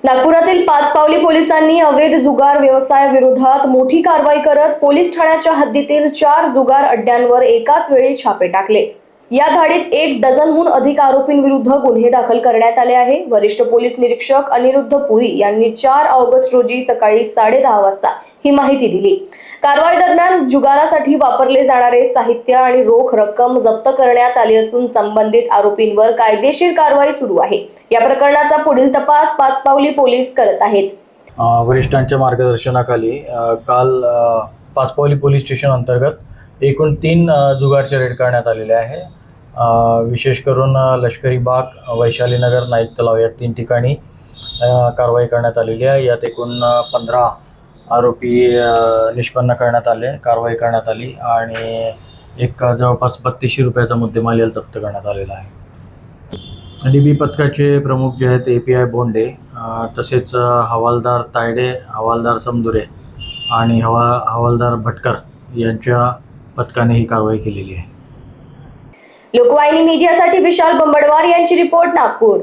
नागपुरातील पाचपावली पोलिसांनी अवैध जुगार व्यवसायाविरोधात मोठी कारवाई करत पोलीस ठाण्याच्या हद्दीतील 4 जुगार अड्ड्यांवर एकाच वेळी छापे टाकले। या धाडीत 1 डझनहून अधिक आरोपींविरुद्ध गुन्हे दाखल करण्यात आले आहे। वरिष्ठ पोलीस निरीक्षक अनिरुद्ध पुरी यांनी 4 ऑगस्ट रोजी सकाळी 10:30 वाजता ही माहिती दिली। कारवाई दरम्यान जुगारासाठी वापरले जाणारे साहित्य आणि रोख रक्कम जप्त करण्यात आली असून संबंधित आरोपींवर कायदेशीर कारवाई सुरू आहे। या प्रकरणाचा पुढील तपास पाचपावली पोलीस करत आहेत। वरिष्ठांच्या मार्गदर्शनाखाली काल पाचपावली पोलीस स्टेशन अंतर्गत एकूण 3 जुगारचे रेड करण्यात आलेले आहे। विशेष करून लष्करी बाग, वैशाली नगर, नाईक तलाव या 3 ठिकाणी कारवाई करण्यात आलेली आहे। यात एकूण 15 आरोपी निष्पन्न करण्यात आले, कारवाई करण्यात आली आणि एक जवळपास 3200 रुपयाचा मुद्देमाल याला जप्त करण्यात आलेला आहे। डीबी पथकाचे प्रमुख जे आहेत API बोंडे, तसेच हवालदार तायडे, हवालदार समदुरे आणि हवालदार भटकर यांच्या पथकाने ही कारवाई केलेली आहे। लोकवाहिनी मीडियासाठी विशाल बंबडवार यांची रिपोर्ट, नागपूर।